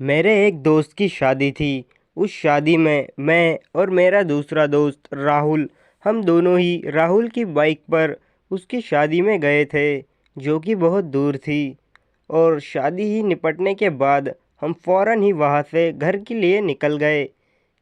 मेरे एक दोस्त की शादी थी। उस शादी में मैं और मेरा दूसरा दोस्त राहुल, हम दोनों ही राहुल की बाइक पर उसकी शादी में गए थे, जो कि बहुत दूर थी। और शादी ही निपटने के बाद हम फौरन ही वहाँ से घर के लिए निकल गए,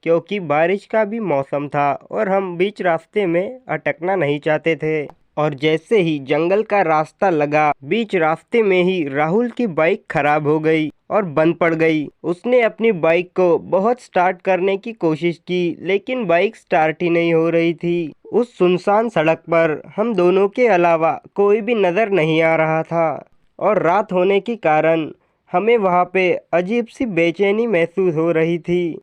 क्योंकि बारिश का भी मौसम था और हम बीच रास्ते में अटकना नहीं चाहते थे। और जैसे ही जंगल का रास्ता लगा, बीच रास्ते में ही राहुल की बाइक खराब हो गई और बंद पड़ गई। उसने अपनी बाइक को बहुत स्टार्ट करने की कोशिश की, लेकिन बाइक स्टार्ट ही नहीं हो रही थी। उस सुनसान सड़क पर हम दोनों के अलावा कोई भी नज़र नहीं आ रहा था, और रात होने के कारण हमें वहाँ पे अजीब सी बेचैनी महसूस हो रही थी।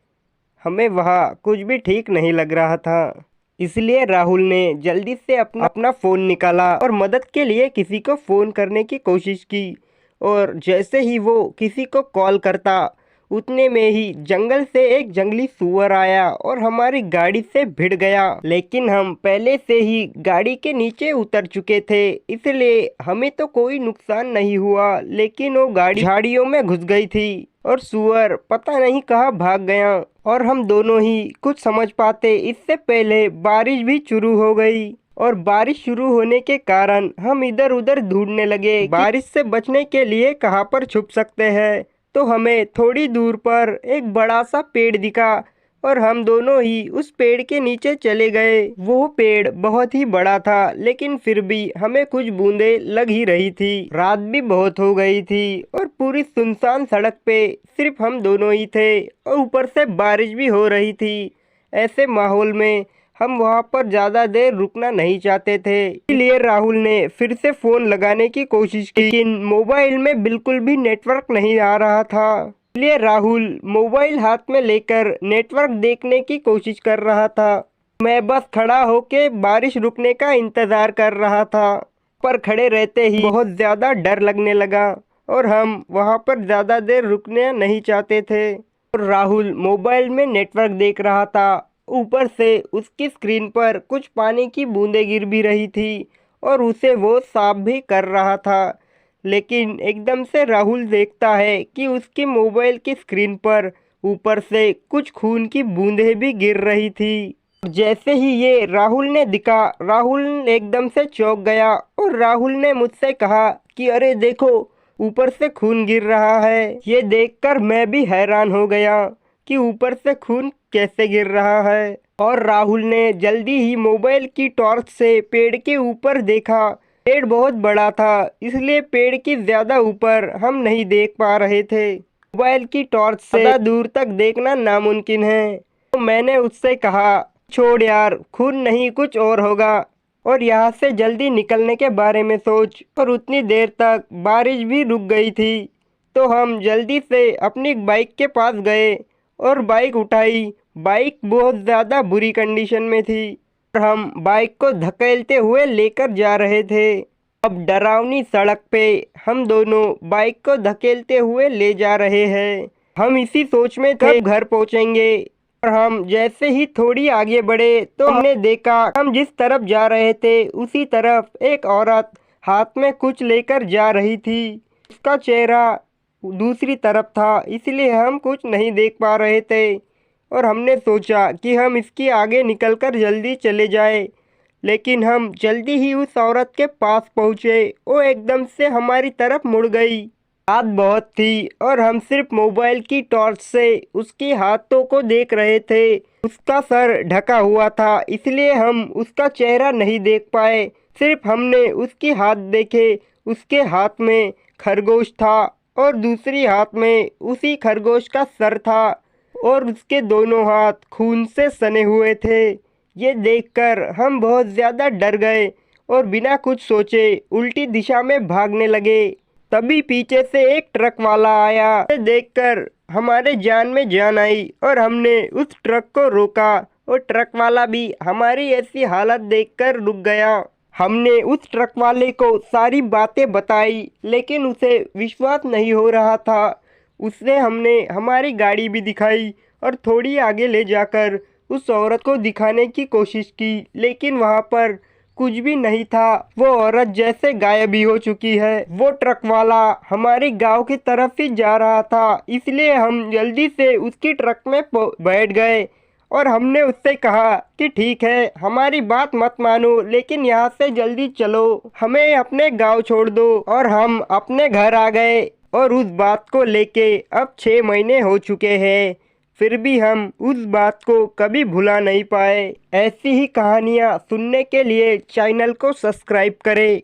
हमें वहाँ कुछ भी ठीक नहीं लग रहा था। इसलिए राहुल ने जल्दी से अपना फ़ोन निकाला और मदद के लिए किसी को फ़ोन करने की कोशिश की। और जैसे ही वो किसी को कॉल करता, उतने में ही जंगल से एक जंगली सूअर आया और हमारी गाड़ी से भिड़ गया। लेकिन हम पहले से ही गाड़ी के नीचे उतर चुके थे, इसलिए हमें तो कोई नुकसान नहीं हुआ। लेकिन वो गाड़ी झाड़ियों में घुस गई थी और सूअर पता नहीं कहाँ भाग गया। और हम दोनों ही कुछ समझ पाते इससे पहले बारिश भी शुरू हो गई। और बारिश शुरू होने के कारण हम इधर उधर ढूंढने लगे कि बारिश से बचने के लिए कहाँ पर छुप सकते हैं। तो हमें थोड़ी दूर पर एक बड़ा सा पेड़ दिखा और हम दोनों ही उस पेड़ के नीचे चले गए। वो पेड़ बहुत ही बड़ा था, लेकिन फिर भी हमें कुछ बूंदें लग ही रही थी। रात भी बहुत हो गई थी और पूरी सुनसान सड़क पे सिर्फ हम दोनों ही थे, और ऊपर से बारिश भी हो रही थी। ऐसे माहौल में हम वहाँ पर ज़्यादा देर रुकना नहीं चाहते थे, इसलिए राहुल ने फिर से फ़ोन लगाने की कोशिश की, लेकिन मोबाइल में बिल्कुल भी नेटवर्क नहीं आ रहा था। इसलिए राहुल मोबाइल हाथ में लेकर नेटवर्क देखने की कोशिश कर रहा था। मैं बस खड़ा होके बारिश रुकने का इंतज़ार कर रहा था। पर खड़े रहते ही बहुत ज़्यादा डर लगने लगा और हम वहाँ पर ज़्यादा देर रुकने नहीं चाहते थे। और राहुल मोबाइल में नेटवर्क देख रहा था। ऊपर से उसकी स्क्रीन पर कुछ पानी की बूंदें गिर भी रही थी और उसे वो साफ भी कर रहा था। लेकिन एकदम से राहुल देखता है कि उसकी मोबाइल की स्क्रीन पर ऊपर से कुछ खून की बूंदें भी गिर रही थी। जैसे ही ये राहुल ने दिखा, राहुल एकदम से चौंक गया और राहुल ने मुझसे कहा कि अरे देखो, ऊपर से खून गिर रहा है। ये देखकर मैं भी हैरान हो गया कि ऊपर से खून कैसे गिर रहा है। और राहुल ने जल्दी ही मोबाइल की टॉर्च से पेड़ के ऊपर देखा। पेड़ बहुत बड़ा था, इसलिए पेड़ के ज्यादा ऊपर हम नहीं देख पा रहे थे। मोबाइल की टॉर्च से ज़्यादा दूर तक देखना नामुमकिन है। तो मैंने उससे कहा, छोड़ यार, खून नहीं कुछ और होगा, और यहाँ से जल्दी निकलने के बारे में सोच। और उतनी देर तक बारिश भी रुक गई थी। तो हम जल्दी से अपनी बाइक के पास गए और बाइक उठाई। बाइक बहुत ज़्यादा बुरी कंडीशन में थी और हम बाइक को धकेलते हुए लेकर जा रहे थे। अब डरावनी सड़क पे हम दोनों बाइक को धकेलते हुए ले जा रहे हैं। हम इसी सोच में थे कब घर पहुंचेंगे। और हम जैसे ही थोड़ी आगे बढ़े तो हमने देखा, हम जिस तरफ जा रहे थे उसी तरफ एक औरत हाथ में कुछ लेकर जा रही थी। उसका चेहरा दूसरी तरफ था, इसलिए हम कुछ नहीं देख पा रहे थे। और हमने सोचा कि हम इसकी आगे निकलकर जल्दी चले जाए। लेकिन हम जल्दी ही उस औरत के पास पहुँचे। वो एकदम से हमारी तरफ मुड़ गई। रात बहुत थी और हम सिर्फ मोबाइल की टॉर्च से उसके हाथों को देख रहे थे। उसका सर ढका हुआ था, इसलिए हम उसका चेहरा नहीं देख पाए। सिर्फ हमने उसके हाथ देखे। उसके हाथ में खरगोश था और दूसरी हाथ में उसी खरगोश का सर था, और उसके दोनों हाथ खून से सने हुए थे। ये देखकर हम बहुत ज़्यादा डर गए और बिना कुछ सोचे उल्टी दिशा में भागने लगे। तभी पीछे से एक ट्रक वाला आया। ये देखकर हमारे जान में जान आई और हमने उस ट्रक को रोका, और ट्रक वाला भी हमारी ऐसी हालत देखकर रुक गया। हमने उस ट्रक वाले को सारी बातें बताई, लेकिन उसे विश्वास नहीं हो रहा था। उससे हमने हमारी गाड़ी भी दिखाई और थोड़ी आगे ले जाकर उस औरत को दिखाने की कोशिश की, लेकिन वहाँ पर कुछ भी नहीं था। वो औरत जैसे गायब ही हो चुकी है। वो ट्रक वाला हमारी गांव की तरफ ही जा रहा था, इसलिए हम जल्दी से उसकी ट्रक में बैठ गए और हमने उससे कहा कि ठीक है, हमारी बात मत मानो, लेकिन यहाँ से जल्दी चलो, हमें अपने गांव छोड़ दो। और हम अपने घर आ गए और उस बात को लेके अब 6 महीने हो चुके हैं, फिर भी हम उस बात को कभी भुला नहीं पाए। ऐसी ही कहानियाँ सुनने के लिए चैनल को सब्सक्राइब करें।